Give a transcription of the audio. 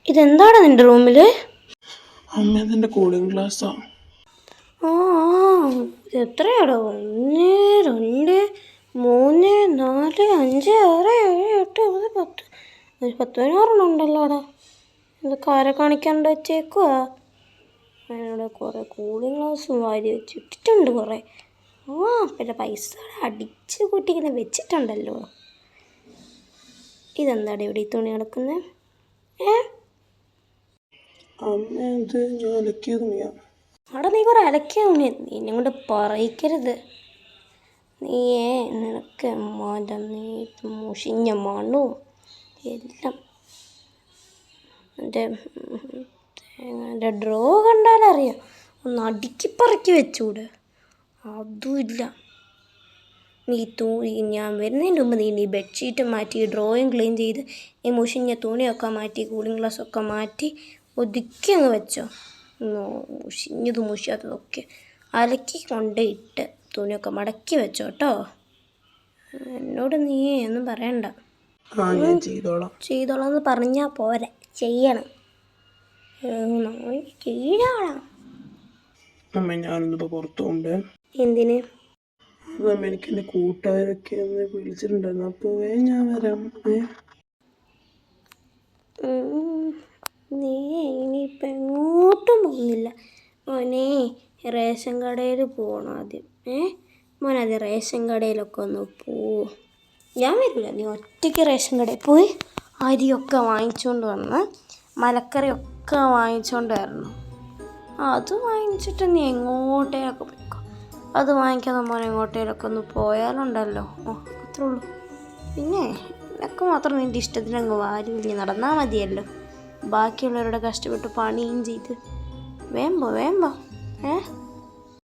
ഇതെന്താണ് നിന്റെ റൂമിൽ? അമ്മ നിന്റെ കൂളിംഗ് ഗ്ലാസ്സാ. ആ ഇത് എത്രയാടോ? 1 2 3 4 5 6 7 8 9 10 ഒരു 16 ഉണ്ടല്ലോ അവിടെ. ഇതൊക്കെ ആരെ കാണിക്കാണ്ട് വെച്ചേക്കുവാ? അതിനോട് കുറേ കൂളിംഗ് ഗ്ലാസ്സും വാരി വെച്ചിട്ടുണ്ട് കുറേ. പിന്നെ പൈസ അടിച്ച് കൂട്ടി ഇങ്ങനെ വെച്ചിട്ടുണ്ടല്ലോ. ഇതെന്താടെ ഇവിടെ ഈ തുണി കിടക്കുന്നത്? അമ്മ ഇത് ഞാൻ അലക്കിയ തുണിയാ. അവിടെ നീ കുറേ അലക്കിയ തുണി നിന്നെ കൊണ്ട് പറയിക്കരുത്. നീയേ നിനക്ക് നീ മുഷിഞ്ഞ മണവും എല്ലാം. എൻ്റെ ഡ്രോ കണ്ടാലറിയാം. ഒന്ന് അടുക്കി പറക്കി വെച്ചൂടെ? അതുമില്ല. ഞാൻ വരുന്നതിന് മുമ്പ് നീ ബെഡ്ഷീറ്റ് മാറ്റി ഡ്രോയും ക്ലീൻ ചെയ്ത് ഈ മുഷിഞ്ഞ തുണിയൊക്കെ മാറ്റി കൂളിംഗ് ഗ്ലാസ്സൊക്കെ മാറ്റി ഒതുക്കി അങ്ങ് വെച്ചോ. മുഷിയാത്തതൊക്കെ അലക്കി കൊണ്ടിട്ട് തുണിയൊക്കെ മടക്കി വെച്ചോ കേട്ടോ. എന്നോട് നീ ഒന്നും പറയണ്ട. ഞാൻ ചെയ്തോളാം. ചെയ്തോളാം എന്ന് പറഞ്ഞാൽ പോരെ, ചെയ്യണം. ചെയ്യണം. അമ്മ ഞാനൊന്നിപ്പോൾ പുറത്തു കൊണ്ട്. എന്തിന്? അമ്മ എനിക്ക് എൻ്റെ കൂട്ടുകാരൊക്കെ ഒന്ന് വിളിച്ചിട്ടുണ്ടായിരുന്നു. അപ്പോൾ ഞാൻ വരാം. നീ ഇനിയിപ്പോൾ എങ്ങോട്ടും പോകുന്നില്ല മോനെ. റേഷൻ കടയിൽ പോകണം ആദ്യം. മോനത് റേഷൻ കടയിലൊക്കെ ഒന്ന് പോവും. ഞാൻ വരില്ല. നീ ഒറ്റയ്ക്ക് റേഷൻ കടയിൽ പോയി അരിയൊക്കെ വാങ്ങിച്ചുകൊണ്ട് വന്ന് മലക്കറിയൊക്കെ വാങ്ങിച്ചുകൊണ്ട് വരണം. അത് വാങ്ങിച്ചിട്ട് നീ എങ്ങോട്ടേലൊക്കെ പോയിക്കോ. അത് വാങ്ങിക്കാതെ മോനെ എങ്ങോട്ടേലൊക്കെ ഒന്ന് പോയാലുണ്ടല്ലോ. അത്രേ ഉള്ളൂ. പിന്നെ നിനക്ക് മാത്രം നിൻ്റെ ഇഷ്ടത്തിന് അങ്ങ് വാരി വിരിഞ്ഞ് നടന്നാൽ മതിയല്ലോ. ബാക്കിയുള്ളവരുടെ കഷ്ടപ്പെട്ട് പണിയും ചെയ്ത് വേമ്പോ